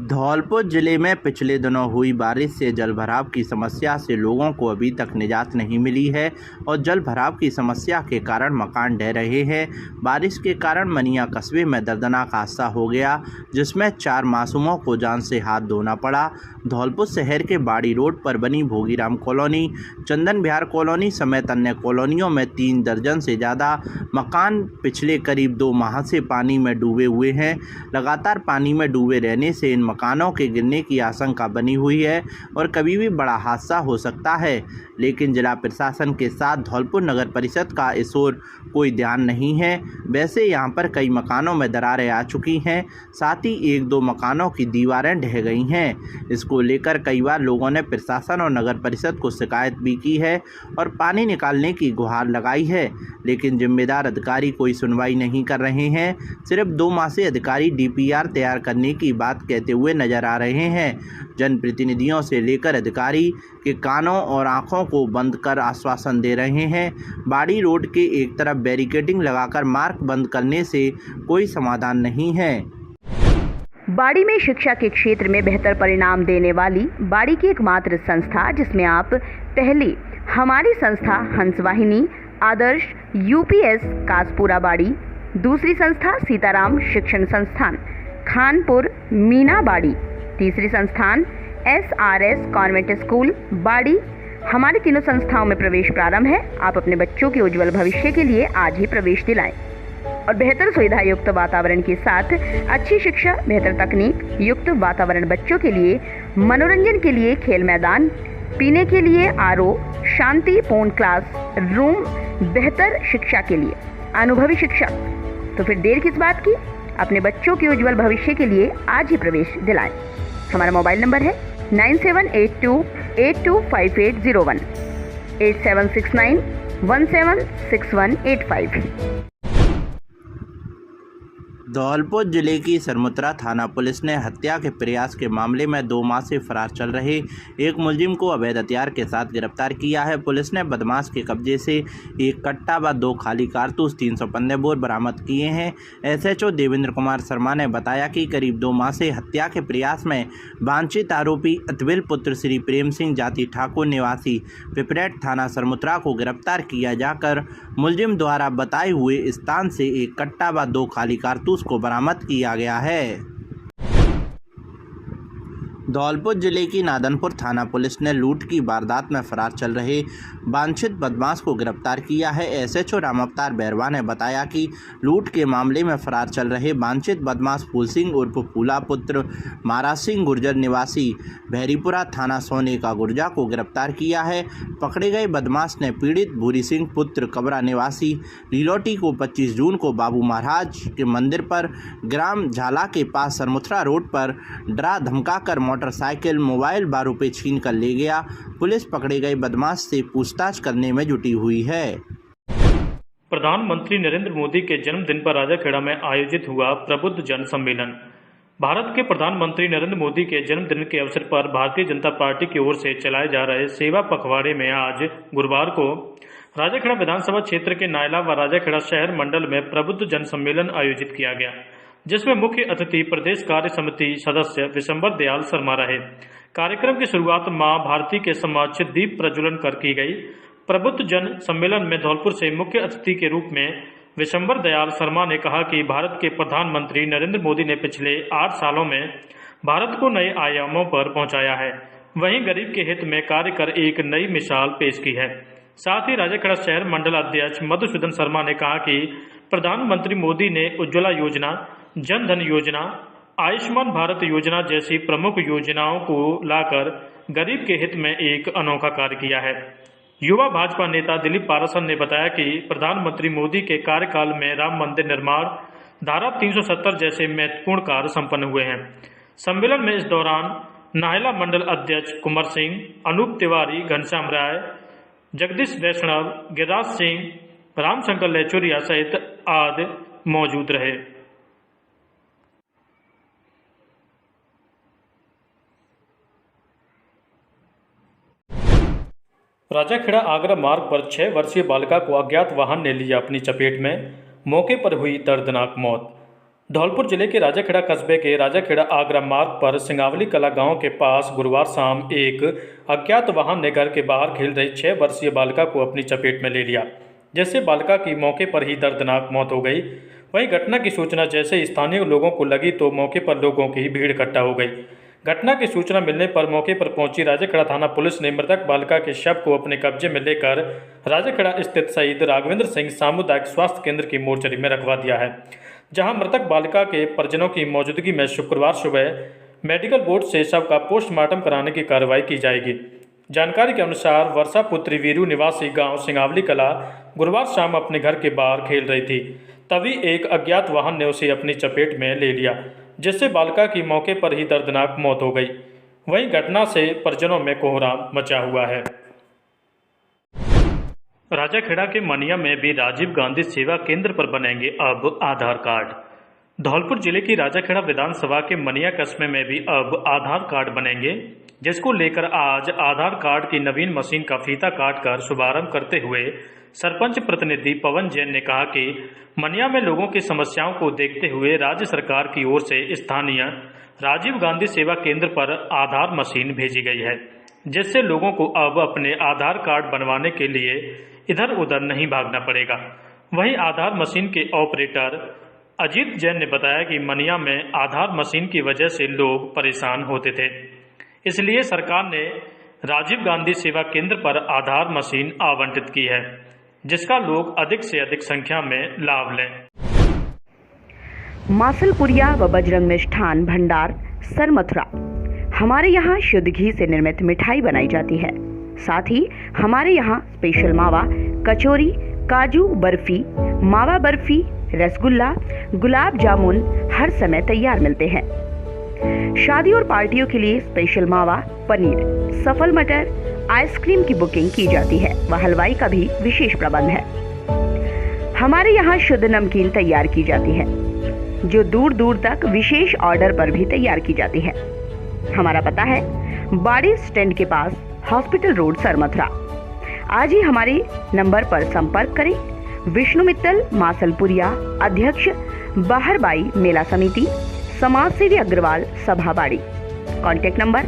धौलपुर जिले में पिछले दिनों हुई बारिश से जलभराव की समस्या से लोगों को अभी तक निजात नहीं मिली है और जलभराव की समस्या के कारण मकान ढह रहे हैं। बारिश के कारण मनिया कस्बे में दर्दनाक हादसा हो गया, जिसमें 4 मासूमों को जान से हाथ धोना पड़ा। धौलपुर शहर के बाड़ी रोड पर बनी भोगीराम कॉलोनी, चंदन विहार कॉलोनी समेत अन्य कॉलोनियों में 3 दर्जन से ज़्यादा मकान पिछले करीब 2 माह से पानी में डूबे हुए हैं। लगातार पानी में डूबे रहने से इन मकानों के गिरने की आशंका बनी हुई है और कभी भी बड़ा हादसा हो सकता है, लेकिन जिला प्रशासन के साथ धौलपुर नगर परिषद का इस ओर कोई ध्यान नहीं है। वैसे यहाँ पर कई मकानों में दरारें आ चुकी हैं, साथ ही 1-2 मकानों की दीवारें ढह गई हैं। इसको लेकर कई बार लोगों ने प्रशासन और नगर परिषद को शिकायत भी की है और पानी निकालने की गुहार लगाई है, लेकिन जिम्मेदार अधिकारी कोई सुनवाई नहीं कर रहे हैं। सिर्फ 2 माह से अधिकारी DPR तैयार करने की बात कहते हुए नजर आ रहे हैं। जनप्रतिनिधियों से लेकर अधिकारी के कानों और आंखों को बंद कर आश्वासन दे रहे हैं। बाड़ी रोड के एक तरफ बैरिकेडिंग लगाकर मार्ग बंद करने से कोई समाधान नहीं है। बाड़ी में शिक्षा के क्षेत्र में बेहतर परिणाम देने वाली बाड़ी की एकमात्र संस्था, जिसमें आप पहली हमारी संस्था हंसवाहिनी आदर्श UPS कासपुरा बाड़ी, दूसरी संस्था सीताराम शिक्षण संस्थान खानपुर मीना बाड़ी, तीसरी संस्थान SRS कॉन्वेंट स्कूल बाड़ी। हमारी तीनों संस्थाओं में प्रवेश प्रारंभ है। आप अपने बच्चों के उज्जवल भविष्य के लिए आज ही प्रवेश दिलाएं और बेहतर सुविधा युक्त वातावरण के साथ अच्छी शिक्षा, बेहतर तकनीक युक्त वातावरण, बच्चों के लिए मनोरंजन के लिए खेल मैदान, पीने के लिए RO, शांतिपूर्ण क्लास रूम, बेहतर शिक्षा के लिए अनुभवी शिक्षक। तो फिर देर किस बात की, अपने बच्चों के उज्जवल भविष्य के लिए आज ही प्रवेश दिलाएं। हमारा मोबाइल नंबर है 9782825801 8769176185। धौलपुर जिले की सरमुत्रा थाना पुलिस ने हत्या के प्रयास के मामले में 2 माह से फरार चल रहे एक मुलजिम को अवैध हथियार के साथ गिरफ्तार किया है। पुलिस ने बदमाश के कब्जे से 1 कट्टा व 2 खाली कारतूस 315 बोर बरामद किए हैं। SHO देवेंद्र कुमार शर्मा ने बताया कि करीब 2 माह से हत्या के प्रयास में वांछित आरोपी अतविल पुत्र श्री प्रेम सिंह जाति ठाकुर निवासी पिपरेट थाना सरमुत्रा को गिरफ्तार किया जाकर मुलजिम द्वारा बताए हुए स्थान से 1 कट्टा व 2 खाली कारतूस को बरामद किया गया है। धौलपुर जिले की नादनपुर थाना पुलिस ने लूट की वारदात में फरार चल रहे वांछित बदमाश को गिरफ्तार किया है। SHO राम अवतार बैरवा ने बताया कि लूट के मामले में फरार चल रहे वांछित बदमाश फूल सिंह उर्फ फूला पुत्र महाराज सिंह गुर्जर निवासी भैरीपुरा थाना सोने का गुर्जा को गिरफ्तार किया है। पकड़े गए बदमाश ने पीड़ित भूरी सिंह पुत्र कबरा निवासी लीलोटी को 25 जून को बाबू महाराज के मंदिर पर ग्राम झाला के पास सरमुत्रा रोड पर डरा धमकाकर मोटरसाइकिल मोबाइल 12 रुपये छीन कर ले गया। पुलिस पकड़े गए बदमाश से पूछताछ करने में जुटी हुई है। प्रधानमंत्री नरेंद्र मोदी के जन्मदिन पर राजाखेड़ा में आयोजित हुआ प्रबुद्ध जन सम्मेलन। भारत के प्रधानमंत्री नरेंद्र मोदी के जन्मदिन के अवसर पर भारतीय जनता पार्टी की ओर से चलाए जा रहे सेवा पखवाड़े में आज गुरुवार को राजाखेड़ा विधानसभा क्षेत्र के नायला व राजाखेड़ा शहर मंडल में प्रबुद्ध जन सम्मेलन आयोजित किया गया, जिसमें मुख्य अतिथि प्रदेश कार्य समिति सदस्य विशंबर दयाल शर्मा रहे। कार्यक्रम की शुरुआत मां भारती के समक्ष दीप प्रज्वलन कर की गई। प्रबुद्ध जन सम्मेलन में धौलपुर से मुख्य अतिथि के रूप में विशंबर दयाल शर्मा ने कहा कि भारत के प्रधानमंत्री नरेंद्र मोदी ने पिछले 8 सालों में भारत को नए आयामों पर पहुंचाया है, वहीं गरीब के हित में कार्य कर एक नई मिसाल पेश की है। साथ ही राजाखेड़ा शहर मंडल अध्यक्ष मधुसूदन शर्मा ने कहा कि प्रधानमंत्री मोदी ने उज्ज्वला योजना, जन धन योजना, आयुष्मान भारत योजना जैसी प्रमुख योजनाओं को लाकर गरीब के हित में एक अनोखा कार्य किया है। युवा भाजपा नेता दिलीप पारासर ने बताया कि प्रधानमंत्री मोदी के कार्यकाल में राम मंदिर निर्माण, धारा 370 जैसे महत्वपूर्ण कार्य संपन्न हुए हैं। सम्मेलन में इस दौरान नाहला मंडल अध्यक्ष कुंवर सिंह, अनूप तिवारी, घनश्याम राय, जगदीश वैष्णव, गिरिराज सिंह, रामशंकर लेचुरिया सहित आदि मौजूद रहे। राजाखेड़ा आगरा मार्ग पर 6 वर्षीय बालिका को अज्ञात वाहन ने लिया अपनी चपेट में, मौके पर हुई दर्दनाक मौत। धौलपुर जिले के राजाखेड़ा कस्बे के राजाखेड़ा आगरा मार्ग पर सिंगावली कला गांव के पास गुरुवार शाम एक अज्ञात वाहन ने घर के बाहर खेल रही 6 वर्षीय बालिका को अपनी चपेट में ले लिया, जिससे बालिका की मौके पर ही दर्दनाक मौत हो गई। वहीं घटना की सूचना जैसे स्थानीय लोगों को लगी तो मौके पर लोगों की भीड़ इकट्ठा हो गई। घटना की सूचना मिलने पर मौके पर पहुंची राजाखेड़ा थाना पुलिस ने मृतक बालिका के शव को अपने कब्जे में लेकर राजाखेड़ा स्थित शहीद राघवेंद्र सिंह सामुदायिक स्वास्थ्य केंद्र की मोर्चरी में रखवा दिया है, जहां मृतक बालिका के परिजनों की मौजूदगी में शुक्रवार सुबह मेडिकल बोर्ड से शव का पोस्टमार्टम कराने की कार्रवाई की जाएगी। जानकारी के अनुसार वर्षा पुत्री वीरू निवासी गांव सिंगावली कला गुरुवार शाम अपने घर के बाहर खेल रही थी, तभी एक अज्ञात वाहन ने उसे अपनी चपेट में ले लिया, जिससे बालिका की मौके पर ही दर्दनाक मौत हो गई। वहीं घटना से परिजनों में कोहराम मचा हुआ है। राजाखेड़ा के मनिया में भी राजीव गांधी सेवा केंद्र पर बनेंगे अब आधार कार्ड। धौलपुर जिले की राजाखेड़ा विधानसभा के मनिया कस्बे में भी अब आधार कार्ड बनेंगे, जिसको लेकर आज आधार कार्ड की नवीन मशीन का फीता काटकर शुभारंभ करते हुए सरपंच प्रतिनिधि पवन जैन ने कहा कि मनिया में लोगों की समस्याओं को देखते हुए राज्य सरकार की ओर से स्थानीय राजीव गांधी सेवा केंद्र पर आधार मशीन भेजी गई है, जिससे लोगों को अब अपने आधार कार्ड बनवाने के लिए इधर उधर नहीं भागना पड़ेगा। वहीं आधार मशीन के ऑपरेटर अजीत जैन ने बताया कि मनिया में आधार मशीन की वजह से लोग परेशान होते थे, इसलिए सरकार ने राजीव गांधी सेवा केंद्र पर आधार मशीन आवंटित की है, जिसका लोग अधिक से अधिक संख्या में लाभ लें। मासलपुरिया व बजरंग मिष्ठान भंडार सरमथुरा। हमारे यहाँ शुद्ध घी से निर्मित मिठाई बनाई जाती है। साथ ही हमारे यहाँ स्पेशल मावा कचौरी, काजू बर्फी, मावा बर्फी, रसगुल्ला, गुलाब जामुन हर समय तैयार मिलते हैं। शादी और पार्टियों के लिए स्पेशल मावा, पनीर, सफल मटर, आइसक्रीम की बुकिंग की जाती है व हलवाई का भी विशेष प्रबंध है। हमारे यहाँ शुद्ध नमकीन तैयार की जाती है, जो दूर दूर तक विशेष ऑर्डर पर भी तैयार की जाती है। हमारा पता है बाड़ी स्टैंड के पास, हॉस्पिटल रोड, सरमथुरा। आज ही हमारे नंबर पर संपर्क करें। विष्णु मित्तल, मासलपुरिया, अध्यक्ष बाहरबाई मेला समिति, समाज सेवी अग्रवाल, सभाबाड़ी। Contact number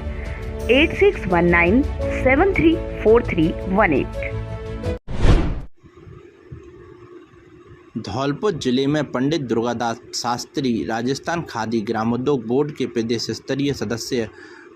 8619734318। धौलपुर जिले में पंडित दुर्गादास शास्त्री राजस्थान खादी ग्रामोद्योग बोर्ड के प्रदेश स्तरीय सदस्य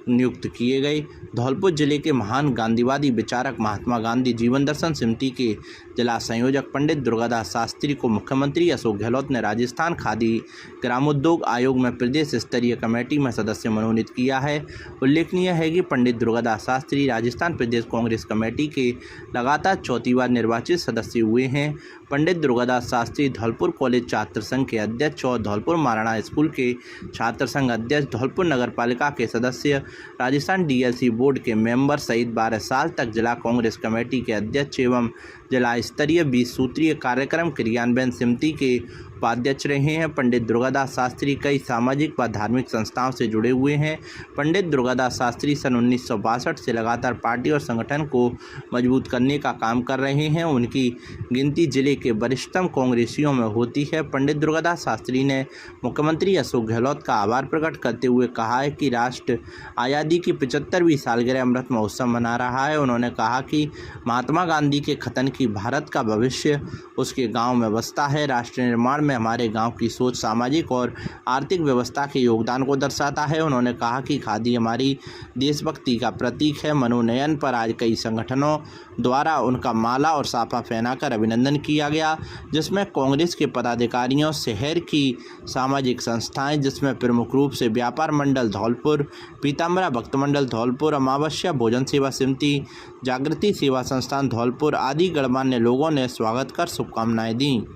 नियुक्त किए गए। धौलपुर जिले के महान गांधीवादी विचारक महात्मा गांधी जीवन दर्शन समिति के जिला संयोजक पंडित दुर्गादास शास्त्री को मुख्यमंत्री अशोक गहलोत ने राजस्थान खादी ग्रामोद्योग आयोग में प्रदेश स्तरीय कमेटी में सदस्य मनोनीत किया है। उल्लेखनीय है कि पंडित दुर्गादास शास्त्री राजस्थान प्रदेश कांग्रेस कमेटी के लगातार चौथी बार निर्वाचित सदस्य हुए हैं। पंडित दुर्गादास शास्त्री धौलपुर कॉलेज छात्र संघ के अध्यक्ष और धौलपुर महाराणा स्कूल के छात्र संघ अध्यक्ष, धौलपुर नगर पालिका के सदस्य, राजस्थान डीएलसी बोर्ड के मेंबर सहित 12 साल तक जिला कांग्रेस कमेटी के अध्यक्ष एवं जिला स्तरीय 20 सूत्रीय कार्यक्रम क्रियान्वयन समिति के उपाध्यक्ष रहे हैं। पंडित दुर्गादास शास्त्री कई सामाजिक व धार्मिक संस्थाओं से जुड़े हुए हैं। पंडित दुर्गादास शास्त्री सन 1962 से लगातार पार्टी और संगठन को मजबूत करने का काम कर रहे हैं। उनकी गिनती जिले के वरिष्ठतम कांग्रेसियों में होती है। पंडित दुर्गादास शास्त्री ने मुख्यमंत्री अशोक गहलोत का आभार प्रकट करते हुए कहा है कि राष्ट्र आज़ादी की 75वीं सालगिरह अमृत महोत्सव मना रहा है। उन्होंने कहा कि महात्मा गांधी के कथन कि भारत का भविष्य उसके गांव में बसता है। राष्ट्र निर्माण में हमारे गांव की सोच सामाजिक और आर्थिक व्यवस्था के योगदान को दर्शाता है। उन्होंने कहा कि खादी हमारी देशभक्ति का प्रतीक है। मनोनयन पर आज कई संगठनों द्वारा उनका माला और साफा पहनाकर अभिनंदन किया गया, जिसमें कांग्रेस के पदाधिकारियों, शहर की सामाजिक संस्थाएं जिसमें प्रमुख रूप से व्यापार मंडल धौलपुर, पीताम्बरा भक्त मंडल धौलपुर, अमावस्या भोजन सेवा समिति, जागृति सेवा संस्थान धौलपुर आदि गणमान्य लोगों ने स्वागत कर शुभकामनाएं दी।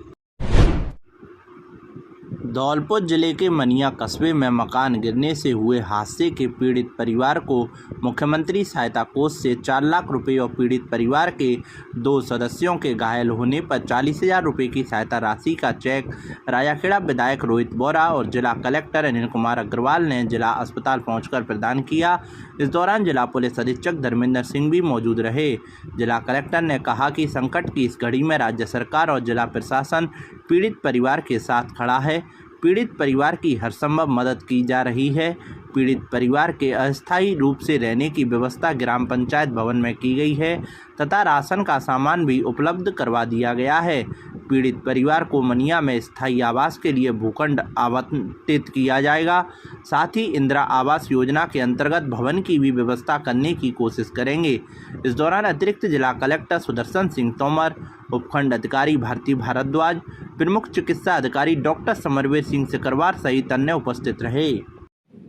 धौलपुर जिले के मनिया कस्बे में मकान गिरने से हुए हादसे के पीड़ित परिवार को मुख्यमंत्री सहायता कोष से 4 लाख रुपए और पीड़ित परिवार के 2 सदस्यों के घायल होने पर 40,000 रुपये की सहायता राशि का चेक राजाखेड़ा विधायक रोहित बोरा और जिला कलेक्टर अनिल कुमार अग्रवाल ने जिला अस्पताल पहुंचकर प्रदान किया। इस दौरान जिला पुलिस अधीक्षक धर्मेंद्र सिंह भी मौजूद रहे। जिला कलेक्टर ने कहा कि संकट की इस घड़ी में राज्य सरकार और जिला प्रशासन पीड़ित परिवार के साथ खड़ा है। पीड़ित परिवार की हर संभव मदद की जा रही है। पीड़ित परिवार के अस्थायी रूप से रहने की व्यवस्था ग्राम पंचायत भवन में की गई है तथा राशन का सामान भी उपलब्ध करवा दिया गया है। पीड़ित परिवार को मनिया में स्थायी आवास के लिए भूखंड आवंटित किया जाएगा। साथ ही इंदिरा आवास योजना के अंतर्गत भवन की भी व्यवस्था करने की कोशिश करेंगे। इस दौरान अतिरिक्त जिला कलेक्टर सुदर्शन सिंह तोमर, उपखंड अधिकारी भारती भारद्वाज, प्रमुख चिकित्सा अधिकारी डॉक्टर समरवीर सिंह सिकरवार सहित अन्य उपस्थित रहे।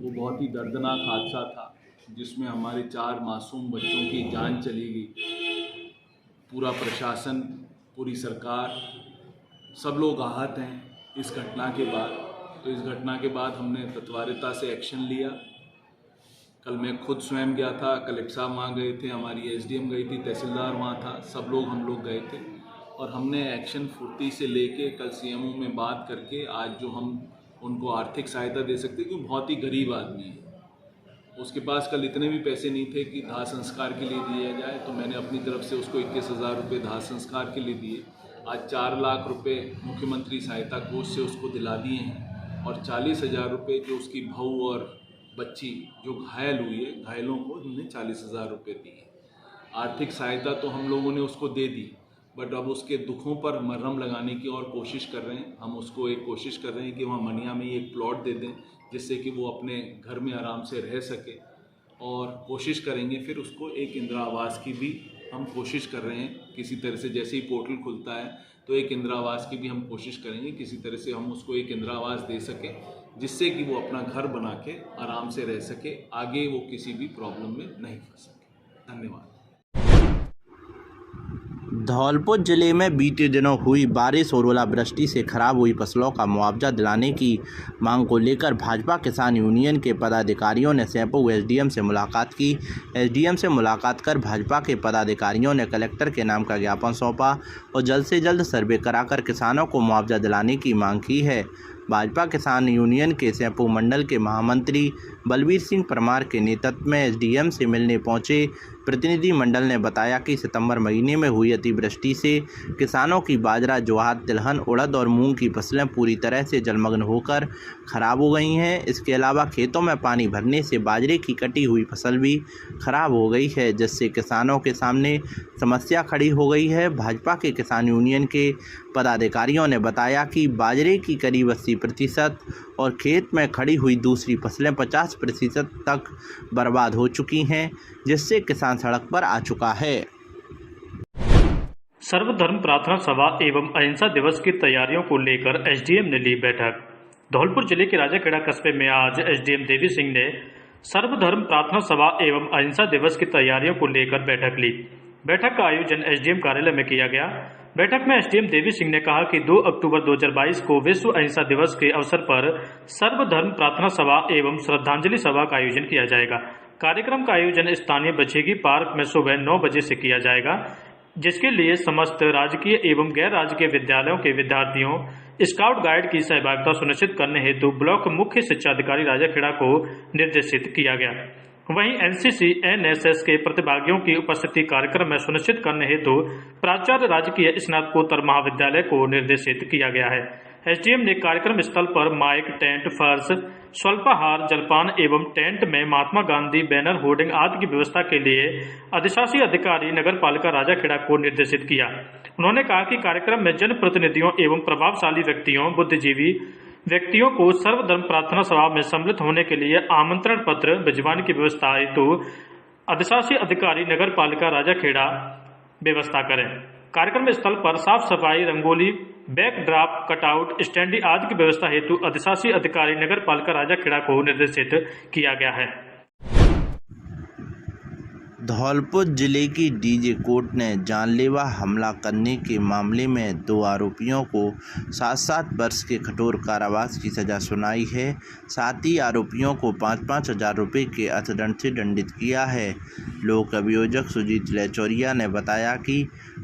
वो बहुत ही दर्दनाक हादसा था जिसमें हमारे 4 मासूम बच्चों की जान चली गई। पूरा प्रशासन, पूरी सरकार, सब लोग आहत हैं इस घटना के बाद। तो इस घटना के बाद हमने तत्परता से एक्शन लिया। कल मैं खुद स्वयं गया था, कलेक्टर साहब वहाँ गए थे, हमारी एसडीएम गई थी, तहसीलदार वहाँ था, सब लोग हम लोग गए थे और हमने एक्शन फुर्ती से लेके कल सीएमओ में बात करके आज जो हम उनको आर्थिक सहायता दे सकते, क्योंकि बहुत ही गरीब आदमी है, उसके पास कल इतने भी पैसे नहीं थे कि दाह संस्कार के लिए दिया जाए, तो मैंने अपनी तरफ से उसको 21,000 रुपये दाह संस्कार के लिए दिए। आज 4 लाख रुपये मुख्यमंत्री सहायता कोष से उसको दिला दिए हैं और 40,000 रुपये जो उसकी बहू और बच्ची जो घायल हुई है, घायलों को हमने 40,000 रुपये दिए। आर्थिक सहायता तो हम लोगों ने उसको दे दी, बट अब उसके दुखों पर मरहम लगाने की और कोशिश कर रहे हैं। हम उसको एक कोशिश कर रहे हैं कि वहाँ मनिया में एक प्लॉट दे दें जिससे कि वो अपने घर में आराम से रह सके, और कोशिश करेंगे फिर उसको एक इंदिरा आवास की भी हम कोशिश कर रहे हैं किसी तरह से। जैसे ही पोर्टल खुलता है तो एक इंदिरा आवास की भी हम कोशिश करेंगे, किसी तरह से हम उसको एक इंदिरा आवास दे सकें जिससे कि वो अपना घर बना के आराम से रह सके, आगे वो किसी भी प्रॉब्लम में नहीं फंस सके। धन्यवाद। धौलपुर जिले में बीते दिनों हुई बारिश और ओलावृष्टि से खराब हुई फसलों का मुआवजा दिलाने की मांग को लेकर भाजपा किसान यूनियन के पदाधिकारियों ने सैंपू एसडीएम से मुलाकात की। एसडीएम से मुलाकात कर भाजपा के पदाधिकारियों ने कलेक्टर के नाम का ज्ञापन सौंपा और जल्द से जल्द सर्वे कराकर किसानों को मुआवजा दिलाने की मांग की है। भाजपा किसान यूनियन के सैंपू मंडल के महामंत्री बलबीर सिंह परमार के नेतृत्व में एसडीएम से मिलने पहुंचे प्रतिनिधि मंडल ने बताया कि सितंबर महीने में हुई अतिवृष्टि से किसानों की बाजरा, ज्वार, तिलहन, उड़द और मूंग की फसलें पूरी तरह से जलमग्न होकर खराब हो गई हैं। इसके अलावा खेतों में पानी भरने से बाजरे की कटी हुई फसल भी खराब हो गई है, जिससे किसानों के सामने समस्या खड़ी हो गई है। भाजपा के किसान यूनियन के पदाधिकारियों ने बताया कि बाजरे की करीब 80% और खेत में खड़ी हुई दूसरी फसलें 50% तक बर्बाद हो चुकी हैं, जिससे किसान सड़क पर आ चुका है। सर्वधर्म प्रार्थना सभा एवं अहिंसा दिवस की तैयारियों को लेकर एसडीएम ने ली बैठक। धौलपुर जिले के राजाखेड़ा कस्बे में आज एसडीएम देवी सिंह ने सर्वधर्म प्रार्थना सभा एवं अहिंसा दिवस की तैयारियों को लेकर बैठक ली। बैठक का आयोजन एसडीएम कार्यालय में किया गया। बैठक में एसडीएम देवी सिंह ने कहा कि 2 अक्टूबर 2022 को विश्व अहिंसा दिवस के अवसर पर सर्वधर्म प्रार्थना सभा एवं श्रद्धांजलि सभा का आयोजन किया जाएगा। कार्यक्रम का आयोजन स्थानीय बछेगी पार्क में सुबह 9 बजे से किया जाएगा, जिसके लिए समस्त राजकीय एवं गैर राजकीय विद्यालयों के विद्यार्थियों, स्काउट गाइड की सहभागिता सुनिश्चित करने हेतु ब्लॉक मुख्य शिक्षा अधिकारी राजाखेड़ा को निर्देशित किया गया। वहीं एनसीसी एनएसएस के प्रतिभागियों की उपस्थिति कार्यक्रम में सुनिश्चित करने हेतु प्राचार्य राजकीय स्नातकोत्तर महाविद्यालय को निर्देशित किया गया है। एसडीएम ने कार्यक्रम स्थल पर माइक, टेंट, फर्श, स्वल्पाहार, जलपान एवं टेंट में महात्मा गांधी बैनर, होर्डिंग आदि की व्यवस्था के लिए अधिशासी अधिकारी नगर पालिका राजाखेड़ा को निर्देशित किया। उन्होंने कहा कि कार्यक्रम में जनप्रतिनिधियों एवं प्रभावशाली व्यक्तियों, बुद्धिजीवी व्यक्तियों को सर्वधर्म प्रार्थना सभा में सम्मिलित होने के लिए आमंत्रण पत्र भिजवाने की व्यवस्था हेतु अधिशासी अधिकारी नगर पालिका राजाखेड़ा व्यवस्था करें। कार्यक्रम स्थल पर साफ सफाई, रंगोली, बैकड्रॉप, कटआउट, स्टैंडी आदि की व्यवस्था हेतु अधिशासी अधिकारी नगर पालिका राजाखेड़ा को निर्देशित किया गया है। धौलपुर जिले की डीजे कोर्ट ने जानलेवा हमला करने के मामले में 2 आरोपियों को 7-7 वर्ष के कठोर कारावास की सज़ा सुनाई है। साथ ही आरोपियों को 5-5 हज़ार रुपये के अर्थदंड से दंडित किया है। लोक अभियोजक सुजीत लेचौरिया ने बताया कि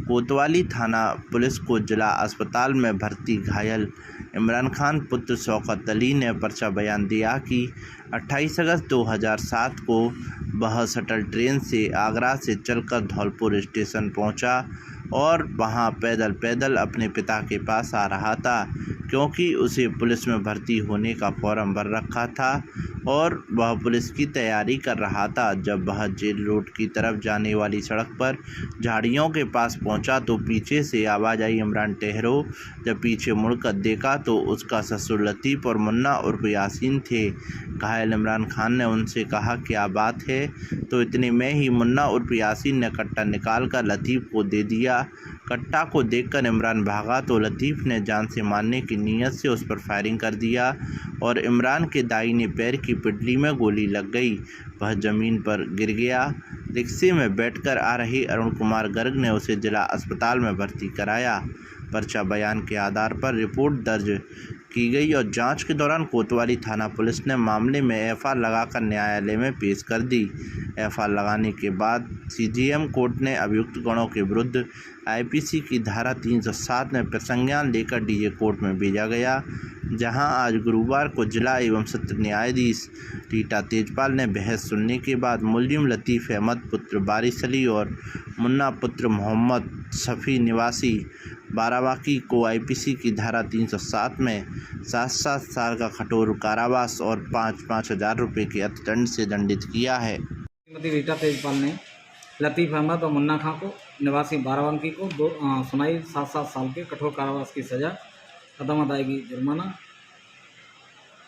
कोतवाली थाना पुलिस को जिला अस्पताल में भर्ती घायल इमरान खान पुत्र शौकत अली ने पर्चा बयान दिया कि 28 अगस्त 2007 को वह शटल ट्रेन से आगरा से चलकर धौलपुर स्टेशन पहुंचा और वहां पैदल अपने पिता के पास आ रहा था, क्योंकि उसे पुलिस में भर्ती होने का फॉर्म भर रखा था और वह पुलिस की तैयारी कर रहा था। जब वह जेल रोड की तरफ जाने वाली सड़क पर झाड़ियों के पास पहुंचा तो पीछे से आवाज़ आई, इमरान ठहरो। जब पीछे मुड़कर देखा तो उसका ससुर लतीफ़ और मुन्ना उर्फ यासीन थे। घायल इमरान खान ने उनसे कहा, क्या बात है? तो इतने में ही मुन्ना उर्फ यासीन ने कट्टा निकाल कर लतीफ़ को दे दिया। कट्टा को देखकर इमरान भागा तो लतीफ़ ने जान से मारने की नीयत से उस पर फायरिंग कर दिया और इमरान के दाहिने पैर की पिंडली में गोली लग गई। वह ज़मीन पर गिर गया। रिक्शे में बैठकर आ रहे अरुण कुमार गर्ग ने उसे जिला अस्पताल में भर्ती कराया। पर्चा बयान के आधार पर रिपोर्ट दर्ज की गई और जांच के दौरान कोतवाली थाना पुलिस ने मामले में एफआईआर लगाकर न्यायालय में पेश कर दी। एफआईआर लगाने के बाद सीजेएम कोर्ट ने अभियुक्त गणों के विरुद्ध आईपीसी की धारा 307 में प्रसंज्ञान लेकर डीजे कोर्ट में भेजा गया, जहां आज गुरुवार को जिला एवं सत्र न्यायाधीश रीटा तेजपाल ने बहस सुनने के बाद मुलजिम लतीफ़ अहमद पुत्र बारिश अली और मुन्ना पुत्र मोहम्मद शफी निवासी बाराबांकी को आईपीसी की धारा 307 में 7 साल का कठोर कारावास और 5-5 हज़ार रुपये के अर्थदंड से दंडित किया है। श्रीमती रीटा तेजपाल ने लतीफ़ अहमद और मुन्ना खां को निवासी बाराबांकी को सुनाई 7 साल के कठोर कारावास की सज़ा, अदम अदायगी जुर्माना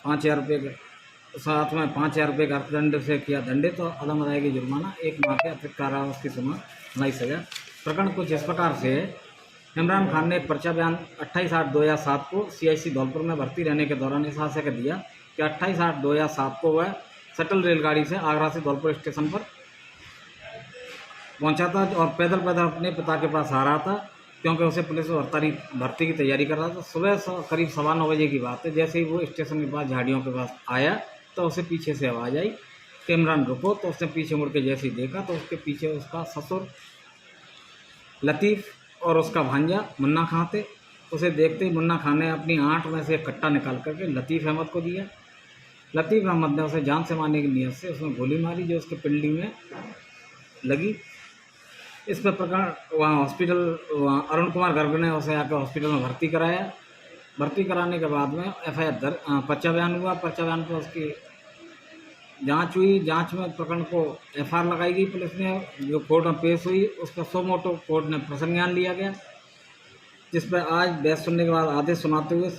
5,000 रुपये के साथ में 5,000 रुपये का अर्थदंड से किया दंडित और अदम अदायगी जुर्माना 1 माह के अतिरिक्त कारावास की सुनाई सज़ा। प्रकरण कुछ इस प्रकार से है। इमरान खान ने पर्चा बयान 28/8/2007 को CIC धौलपुर में भर्ती रहने के दौरान इस आशय का दिया कि 28/8/2007 को वह शटल रेलगाड़ी से आगरा से धौलपुर स्टेशन पर पहुंचा था और पैदल अपने पिता के पास आ रहा था, क्योंकि उसे पुलिस भर्ती की तैयारी कर रहा था। सुबह करीब 9:15 बजे की बात है। जैसे ही वो स्टेशन के पास झाड़ियों के पास आया तो उसे पीछे से आवाज़ आई कि इमरान रुको। तो उसने पीछे मुड़ के जैसे ही देखा तो उसके पीछे उसका ससुर लतीफ़ और उसका भांजा मुन्ना खां थे। उसे देखते ही मुन्ना खां ने अपनी आंट में से एक कट्टा निकाल करके लतीफ़ अहमद को दिया। लतीफ़ अहमद ने उसे जान से मारने की नीयत से उसमें गोली मारी, जो उसके पिंडली में लगी। इस पर प्रकरण वहाँ हॉस्पिटल अरुण कुमार गर्ग ने उसे आकर हॉस्पिटल में भर्ती कराया। भर्ती कराने के बाद में एफआईआर पर्चा बयान हुआ। पर्चा बयान पर उसकी जांच हुई। जांच में प्रकरण को एफआईआर लगाई गई पुलिस ने, जो कोर्ट में पेश हुई। उसका सो मोटो कोर्ट ने प्रसंज्ञान लिया गया, जिस पर आज बहस सुनने के बाद आदेश सुनाते हुए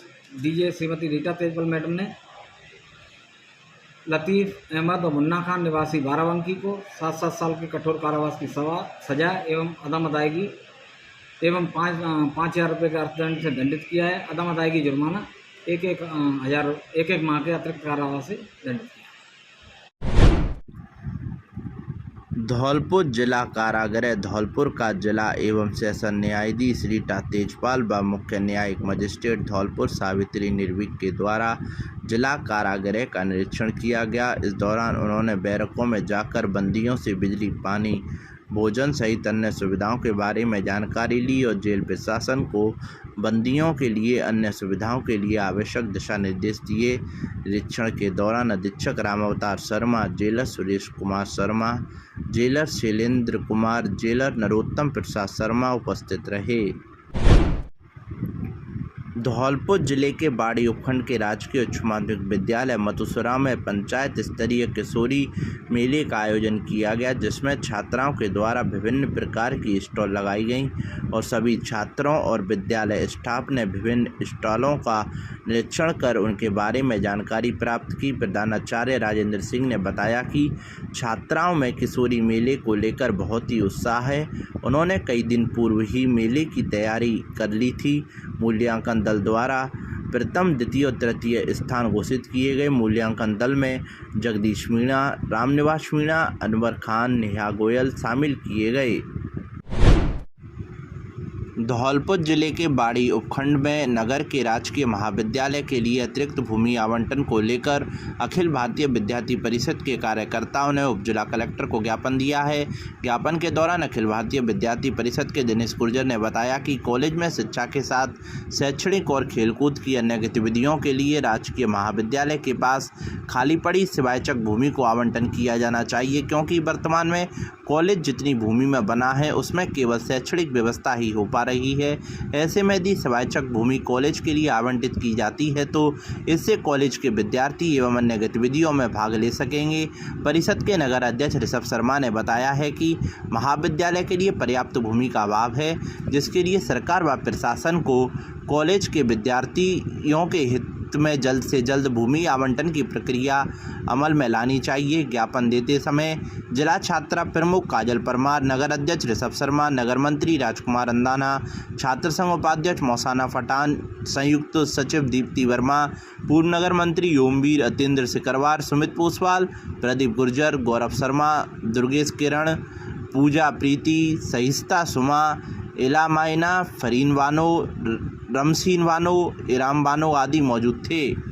डीजे श्रीमती रीटा तेजपाल मैडम ने लतीफ़ अहमद और मुन्ना खान निवासी बाराबांकी को 7 साल के कठोर कारावास की सजा एवं अदम अदायगी एवं 5,000 रुपये के अर्थदंड से दंडित किया है। अदम अदायगी जुर्माना 1-1 माह के अतिरिक्त कारावास से दंडित किया। धौलपुर जिला कारागृह धौलपुर का जिला एवं सेशन न्यायाधीश रीटा तेजपाल व मुख्य न्यायिक मजिस्ट्रेट धौलपुर सावित्री निर्भीक के द्वारा जिला कारागृह का निरीक्षण किया गया। इस दौरान उन्होंने बैरकों में जाकर बंदियों से बिजली, पानी, भोजन सहित अन्य सुविधाओं के बारे में जानकारी ली और जेल प्रशासन को बंदियों के लिए अन्य सुविधाओं के लिए आवश्यक दिशा निर्देश दिए। निरीक्षण के दौरान अधीक्षक Ramavtar Sharma, jailer Suresh Kumar Sharma, jailer Shailendra Kumar, jailer Narottam Prasad Sharma उपस्थित रहे। धौलपुर जिले के बाड़ी उपखंड के राजकीय उच्च माध्यमिक विद्यालय मथुसरा में पंचायत स्तरीय किशोरी मेले का आयोजन किया गया, जिसमें छात्राओं के द्वारा विभिन्न प्रकार की स्टॉल लगाई गईं और सभी छात्रों और विद्यालय स्टाफ ने विभिन्न स्टॉलों का निरीक्षण कर उनके बारे में जानकारी प्राप्त की। प्रधानाचार्य राजेंद्र सिंह ने बताया कि छात्राओं में किशोरी मेले को लेकर बहुत ही उत्साह है। उन्होंने कई दिन पूर्व ही मेले की तैयारी कर ली थी। मूल्यांकन दल द्वारा प्रथम, द्वितीय और तृतीय स्थान घोषित किए गए। मूल्यांकन दल में जगदीश मीणा, रामनिवास मीणा, अनवर खान, नेहा गोयल शामिल किए गए। धौलपुर जिले के बाड़ी उपखंड में नगर के राजकीय महाविद्यालय के लिए अतिरिक्त भूमि आवंटन को लेकर अखिल भारतीय विद्यार्थी परिषद के कार्यकर्ताओं ने उप जिला कलेक्टर को ज्ञापन दिया है। ज्ञापन के दौरान अखिल भारतीय विद्यार्थी परिषद के दिनेश गुर्जर ने बताया कि कॉलेज में शिक्षा के साथ शैक्षणिक और खेलकूद की अन्य गतिविधियों के लिए राजकीय महाविद्यालय के पास खाली पड़ी सिवायचक भूमि को आवंटन किया जाना चाहिए, क्योंकि वर्तमान में कॉलेज जितनी भूमि में बना है उसमें केवल शैक्षणिक व्यवस्था ही हो पा रही है। ऐसे में यदि सिवायचक भूमि कॉलेज के लिए आवंटित की जाती है तो इससे कॉलेज के विद्यार्थी एवं अन्य गतिविधियों में भाग ले सकेंगे। परिषद के नगर अध्यक्ष ऋषभ शर्मा ने बताया है कि महाविद्यालय के लिए पर्याप्त भूमि का अभाव है, जिसके लिए सरकार व प्रशासन को कॉलेज के विद्यार्थियों के हित हित में जल्द से जल्द भूमि आवंटन की प्रक्रिया अमल में लानी चाहिए। ज्ञापन देते समय जिला छात्रा प्रमुख काजल परमार, नगर अध्यक्ष ऋषभ शर्मा, नगर मंत्री राजकुमार अंदाना, छात्र संघ उपाध्यक्ष मौसाना पठान, संयुक्त सचिव दीप्ति वर्मा, पूर्व नगर मंत्री ओमवीर, अतेंद्र सिकरवार, सुमित पोसवाल, प्रदीप गुर्जर, गौरव शर्मा, दुर्गेश किरण, पूजा प्रीति, सहिस्ता सुमा, इला मायना, फरीन वानो, रमसीन वानो, इराम वानो आदि मौजूद थे।